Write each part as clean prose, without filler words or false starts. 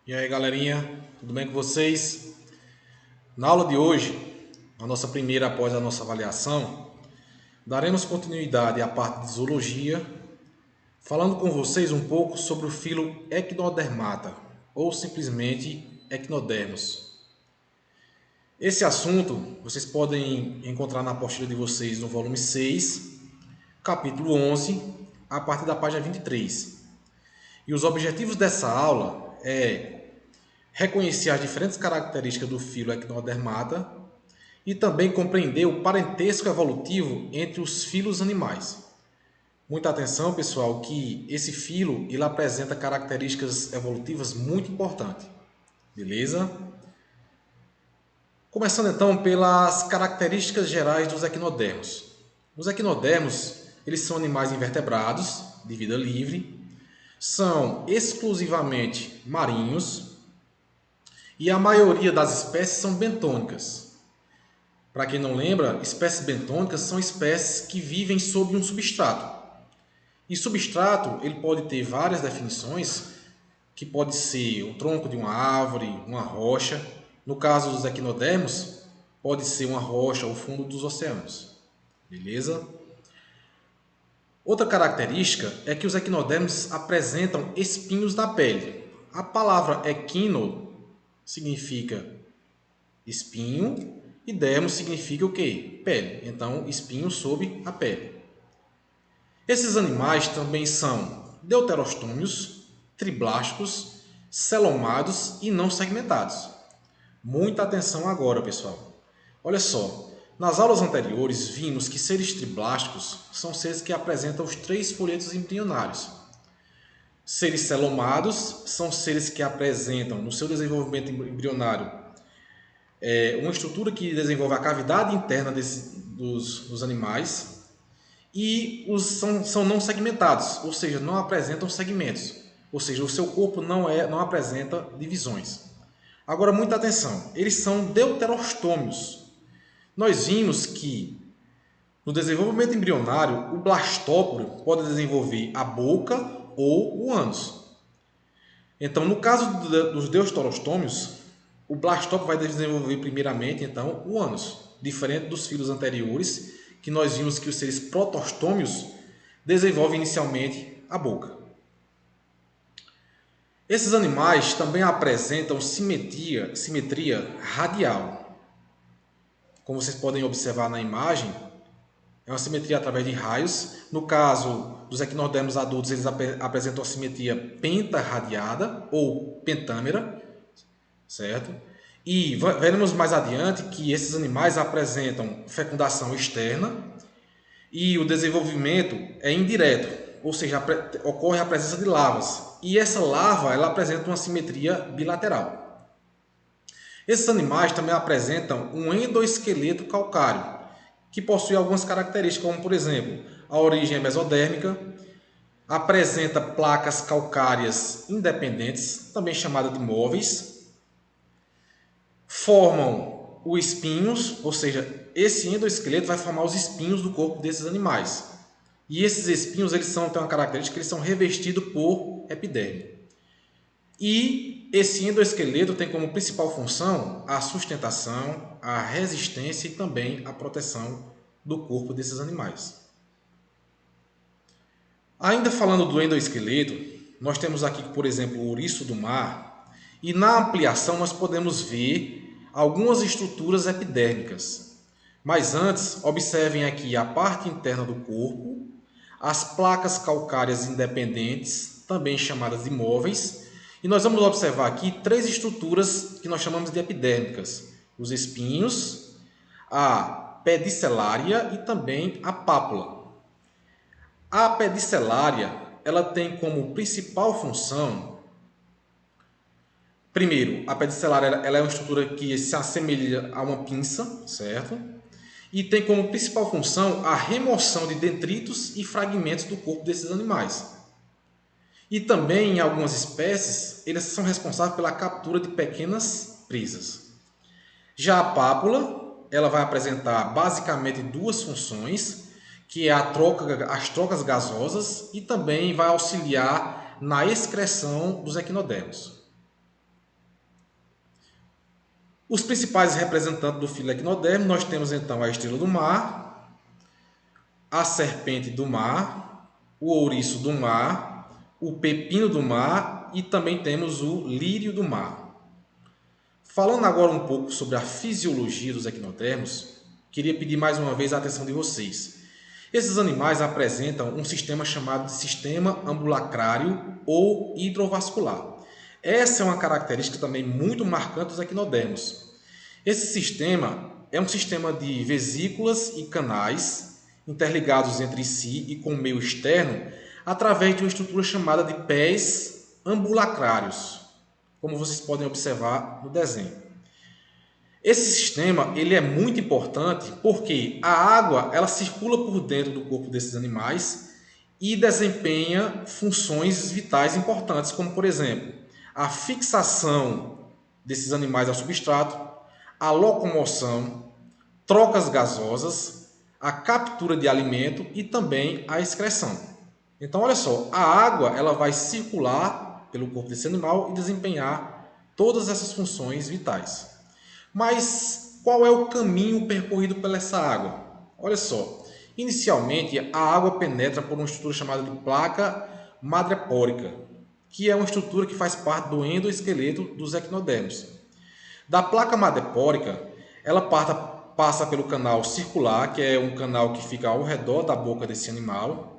E aí, galerinha, tudo bem com vocês? Na aula de hoje, a nossa primeira após a nossa avaliação, daremos continuidade à parte de zoologia, falando com vocês um pouco sobre o filo Echinodermata, ou simplesmente Echinodermos. Esse assunto vocês podem encontrar na apostila de vocês no volume 6, capítulo 11, a partir da página 23. E os objetivos dessa aula é reconhecer as diferentes características do filo Echinodermata e também compreender o parentesco evolutivo entre os filos animais. Muita atenção, pessoal, que esse filo ele apresenta características evolutivas muito importantes. Beleza? Começando então pelas características gerais dos equinodermos. Os equinodermos, eles são animais invertebrados, de vida livre, são exclusivamente marinhos e a maioria das espécies são bentônicas. Para quem não lembra, espécies bentônicas são espécies que vivem sob um substrato. E substrato ele pode ter várias definições, que pode ser o tronco de uma árvore, uma rocha. No caso dos equinodermos, pode ser uma rocha ou fundo dos oceanos. Beleza? Outra característica é que os equinodermos apresentam espinhos na pele. A palavra equino significa espinho e dermo significa o quê? Pele. Então, espinho sob a pele. Esses animais também são deuterostômios, triblásticos, celomados e não segmentados. Muita atenção agora, pessoal. Olha só, nas aulas anteriores vimos que seres triblásticos são seres que apresentam os 3 folhetos embrionários. Seres celomados são seres que apresentam no seu desenvolvimento embrionário uma estrutura que desenvolve a cavidade interna dos animais. E são não segmentados, ou seja, não apresentam segmentos, ou seja, o seu corpo não apresenta divisões. Agora, muita atenção, eles são deuterostômios. Nós vimos que no desenvolvimento embrionário, o blastóporo pode desenvolver a boca ou o ânus. Então, no caso dos deuterostômios, o blastóporo vai desenvolver primeiramente então o ânus, diferente dos filos anteriores, que nós vimos que os seres protostômios desenvolvem inicialmente a boca. Esses animais também apresentam simetria radial. Como vocês podem observar na imagem, é uma simetria através de raios. No caso dos equinodermos adultos, eles apresentam a simetria pentarradiada ou pentâmera, certo? E veremos mais adiante que esses animais apresentam fecundação externa e o desenvolvimento é indireto, ou seja, ocorre a presença de larvas. E essa larva ela apresenta uma simetria bilateral. Esses animais também apresentam um endoesqueleto calcário, que possui algumas características, como por exemplo, a origem é mesodérmica, apresenta placas calcárias independentes, também chamadas de móveis, formam os espinhos, ou seja, esse endoesqueleto vai formar os espinhos do corpo desses animais. E esses espinhos têm uma característica que eles são revestidos por epiderme. E esse endoesqueleto tem como principal função a sustentação, a resistência e também a proteção do corpo desses animais. Ainda falando do endoesqueleto, nós temos aqui, por exemplo, o ouriço do mar, e na ampliação nós podemos ver algumas estruturas epidérmicas. Mas antes, observem aqui a parte interna do corpo, as placas calcárias independentes, também chamadas de móveis, e nós vamos observar aqui 3 estruturas que nós chamamos de epidérmicas: os espinhos, a pedicelária e também a pápula. A pedicelária ela tem como principal função. Primeiro, a pedicelária ela é uma estrutura que se assemelha a uma pinça, certo? E tem como principal função a remoção de detritos e fragmentos do corpo desses animais. E também, em algumas espécies, eles são responsáveis pela captura de pequenas presas. Já a pápula, ela vai apresentar basicamente 2 funções, que é as trocas gasosas e também vai auxiliar na excreção dos equinodermos. Os principais representantes do filo equinodermo, nós temos então a estrela do mar, a serpente do mar, o ouriço do mar, o pepino do mar e também temos o lírio do mar. Falando agora um pouco sobre a fisiologia dos equinodermos, queria pedir mais uma vez a atenção de vocês. Esses animais apresentam um sistema chamado de sistema ambulacrário ou hidrovascular. Essa é uma característica também muito marcante dos equinodermos. Esse sistema é um sistema de vesículas e canais interligados entre si e com o meio externo através de uma estrutura chamada de pés ambulacrários, como vocês podem observar no desenho. Esse sistema ele é muito importante porque a água ela circula por dentro do corpo desses animais e desempenha funções vitais importantes, como por exemplo, a fixação desses animais ao substrato, a locomoção, trocas gasosas, a captura de alimento e também a excreção. Então, olha só, a água ela vai circular pelo corpo desse animal e desempenhar todas essas funções vitais. Mas qual é o caminho percorrido pela essa água? Olha só, inicialmente a água penetra por uma estrutura chamada de placa madrepórica, que é uma estrutura que faz parte do endoesqueleto dos equinodermos. Da placa madrepórica, ela passa pelo canal circular, que é um canal que fica ao redor da boca desse animal.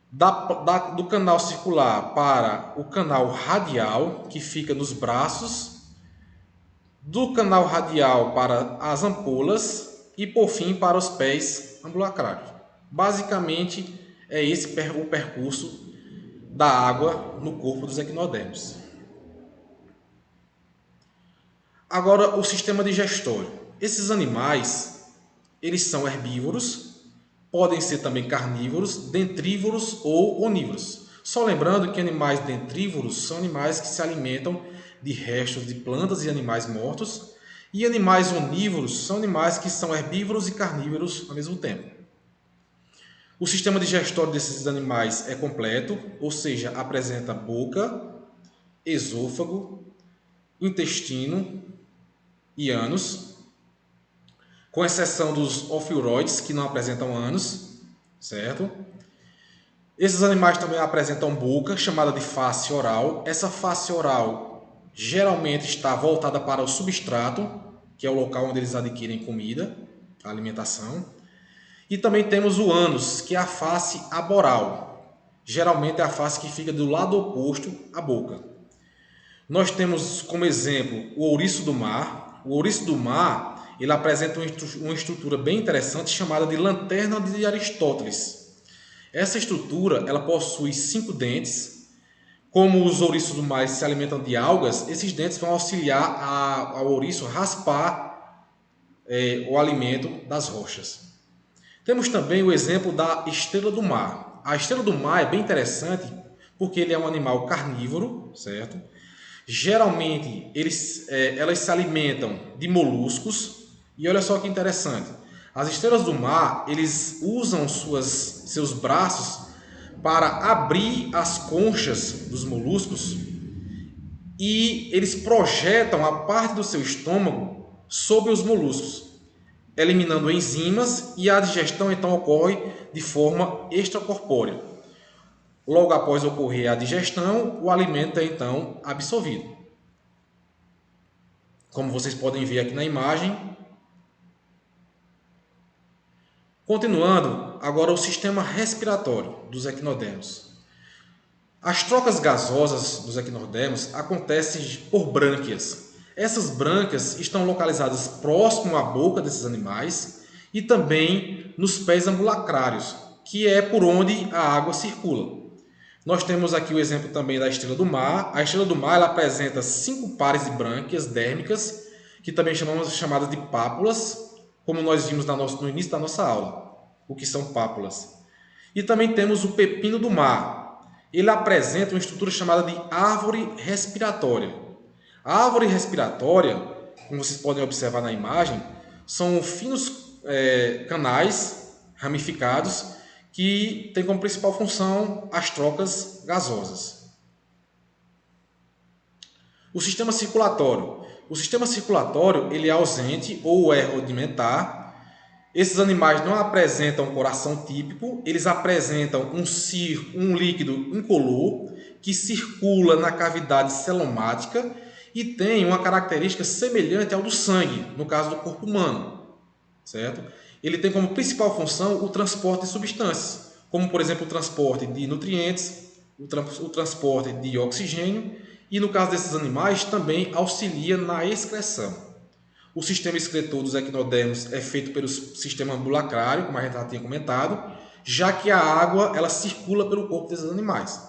Do canal circular para o canal radial, que fica nos braços. Do canal radial para as ampolas e, por fim, para os pés ambulacrários. Basicamente, é esse o percurso da água no corpo dos equinodermos. Agora, o sistema digestório. Esses animais, eles são herbívoros, podem ser também carnívoros, dentrívoros ou onívoros. Só lembrando que animais dentrívoros são animais que se alimentam de restos de plantas e animais mortos, e animais onívoros são animais que são herbívoros e carnívoros ao mesmo tempo. O sistema digestório desses animais é completo, ou seja, apresenta boca, esôfago, intestino e ânus, com exceção dos ofiuroides, que não apresentam ânus, certo? Esses animais também apresentam boca, chamada de face oral. Essa face oral geralmente está voltada para o substrato, que é o local onde eles adquirem comida, a alimentação. E também temos o ânus, que é a face aboral. Geralmente é a face que fica do lado oposto à boca. Nós temos como exemplo o ouriço do mar. O ouriço do mar ele apresenta uma estrutura bem interessante chamada de lanterna de Aristóteles. Essa estrutura ela possui 5 dentes. Como os ouriços do mar se alimentam de algas, esses dentes vão auxiliar ao ouriço a raspar o alimento das rochas. Temos também o exemplo da estrela do mar. A estrela do mar é bem interessante porque ele é um animal carnívoro, certo? Geralmente elas se alimentam de moluscos e olha só que interessante. As estrelas do mar eles usam seus braços para abrir as conchas dos moluscos e eles projetam a parte do seu estômago sobre os moluscos, eliminando enzimas e a digestão então ocorre de forma extracorpórea. Logo após ocorrer a digestão, o alimento é então absorvido. Como vocês podem ver aqui na imagem. Continuando, agora o sistema respiratório dos equinodermos. As trocas gasosas dos equinodermos acontecem por brânquias. Essas brânquias estão localizadas próximo à boca desses animais e também nos pés ambulacrários, que é por onde a água circula. Nós temos aqui o exemplo também da estrela do mar. A estrela do mar ela apresenta 5 pares de brânquias dérmicas, que também chamamos chamadas de pápulas, como nós vimos no início da nossa aula, o que são pápulas. E também temos o pepino do mar. Ele apresenta uma estrutura chamada de árvore respiratória. A árvore respiratória, como vocês podem observar na imagem, são finos canais ramificados que têm como principal função as trocas gasosas. O sistema circulatório. O sistema circulatório ele é ausente ou é rudimentar. Esses animais não apresentam coração típico, eles apresentam um líquido incolor que circula na cavidade celomática e tem uma característica semelhante ao do sangue, no caso do corpo humano, certo? Ele tem como principal função o transporte de substâncias, como por exemplo o transporte de nutrientes, o transporte de oxigênio e no caso desses animais também auxilia na excreção. O sistema excretor dos equinodermos é feito pelo sistema ambulacrário, como a gente já tinha comentado, já que a água ela circula pelo corpo desses animais.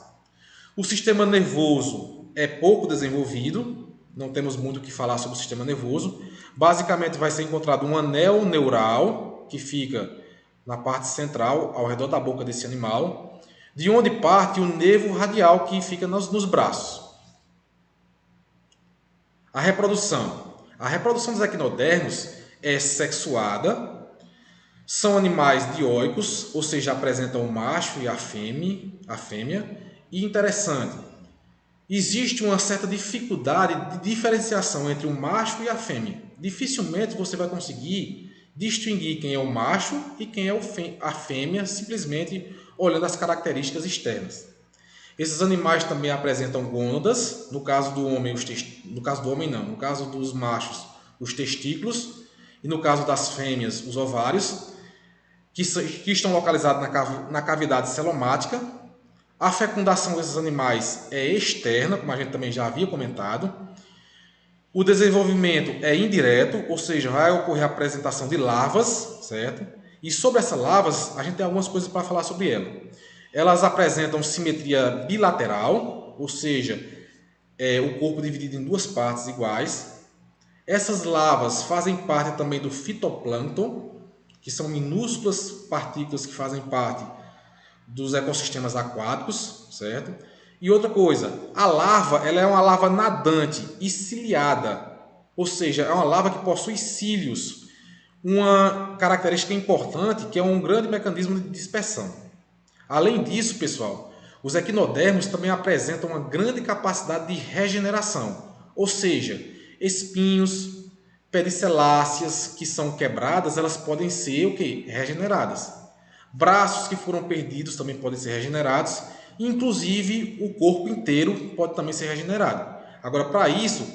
O sistema nervoso é pouco desenvolvido, não temos muito o que falar sobre o sistema nervoso. Basicamente vai ser encontrado um anel neural, que fica na parte central, ao redor da boca desse animal, de onde parte o nervo radial que fica nos braços. A reprodução. A reprodução dos equinodermos é sexuada, são animais dioicos, ou seja, apresentam o macho e a fêmea. E interessante, existe uma certa dificuldade de diferenciação entre o macho e a fêmea. Dificilmente você vai conseguir distinguir quem é o macho e quem é a fêmea, simplesmente olhando as características externas. Esses animais também apresentam gônadas, no caso do homem, no caso dos machos, os testículos, e no caso das fêmeas, os ovários, que estão localizados na cavidade celomática. A fecundação desses animais é externa, como a gente também já havia comentado. O desenvolvimento é indireto, ou seja, vai ocorrer a apresentação de larvas, certo? E sobre essas larvas, a gente tem algumas coisas para falar sobre elas. Elas apresentam simetria bilateral, ou seja, o corpo dividido em duas partes iguais. Essas larvas fazem parte também do fitoplâncton, que são minúsculas partículas que fazem parte dos ecossistemas aquáticos, certo? E outra coisa, a larva ela é uma larva nadante e ciliada, ou seja, é uma larva que possui cílios, uma característica importante que é um grande mecanismo de dispersão. Além disso, pessoal, os equinodermos também apresentam uma grande capacidade de regeneração, ou seja, espinhos, pediceláceas que são quebradas, elas podem ser regeneradas. Braços que foram perdidos também podem ser regenerados, inclusive o corpo inteiro pode também ser regenerado. Agora, para isso,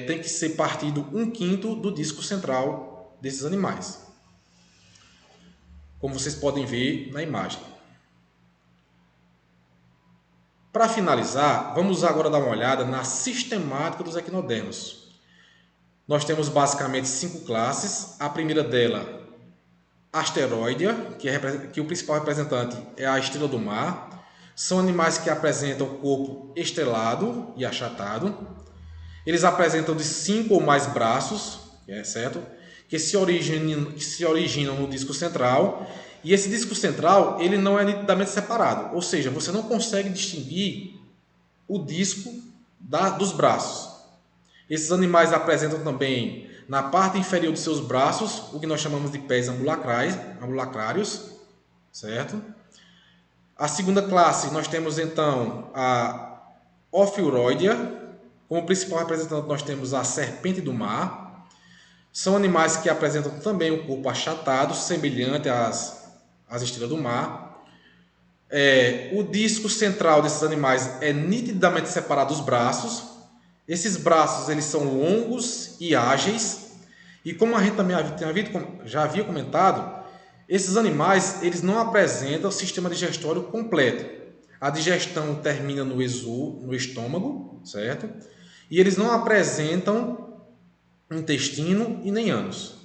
tem que ser partido 1/5 do disco central desses animais, como vocês podem ver na imagem. Para finalizar, vamos agora dar uma olhada na sistemática dos equinodermos. Nós temos basicamente 5 classes. A primeira dela, Asteroidea, que o principal representante é a estrela do mar. São animais que apresentam corpo estrelado e achatado. Eles apresentam de 5 ou mais braços, certo? Que se originam no disco central. E esse disco central ele não é nitidamente separado, ou seja, você não consegue distinguir o disco dos braços. Esses animais apresentam também na parte inferior dos seus braços o que nós chamamos de pés ambulacrários, certo? A segunda classe nós temos então a Ophiuroidea. Como principal representante nós temos a serpente do mar. São animais que apresentam também um corpo achatado, semelhante às estrelas do mar. O disco central desses animais é nitidamente separado dos braços. Esses braços eles são longos e ágeis. E como a gente também já havia comentado, esses animais eles não apresentam sistema digestório completo. A digestão termina no estômago, certo? E eles não apresentam intestino e nem ânus.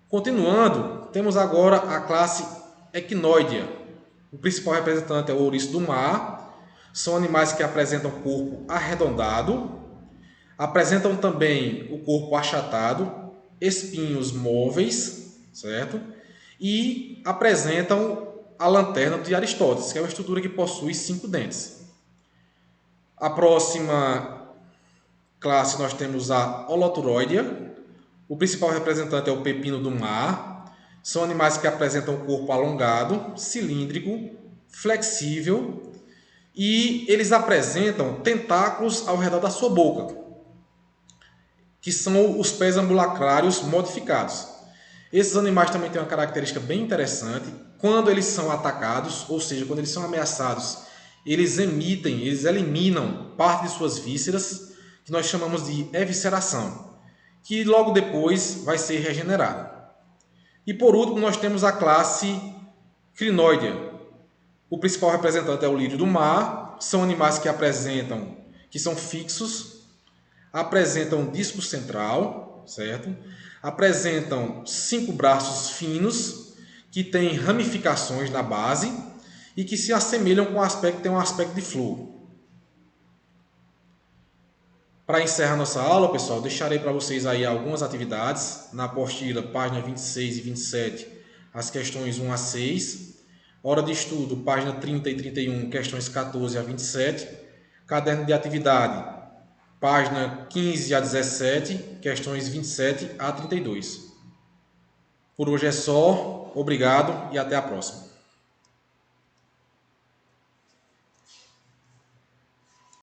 Continuando, temos agora a classe Echinoidea. O principal representante é o ouriço do mar. São animais que apresentam corpo arredondado, apresentam também o corpo achatado, espinhos móveis, certo? E apresentam a lanterna de Aristóteles, que é uma estrutura que possui 5 dentes. A próxima classe nós temos a Holoturoidea. O principal representante é o pepino do mar. São animais que apresentam um corpo alongado, cilíndrico, flexível e eles apresentam tentáculos ao redor da sua boca, que são os pés ambulacrários modificados. Esses animais também têm uma característica bem interessante. Quando eles são atacados, ou seja, quando eles são ameaçados, eles eliminam parte de suas vísceras, que nós chamamos de evisceração, que logo depois vai ser regenerada. E por último, nós temos a classe Crinoidea. O principal representante é o lírio do mar. São animais que são fixos, apresentam disco central, certo? Apresentam 5 braços finos que têm ramificações na base e que se assemelham com tem um aspecto de flor. Para encerrar nossa aula, pessoal, deixarei para vocês aí algumas atividades na apostila, página 26 e 27, as questões 1 a 6. Hora de estudo, página 30 e 31, questões 14 a 27. Caderno de atividade, página 15 a 17, questões 27 a 32. Por hoje é só. Obrigado e até a próxima.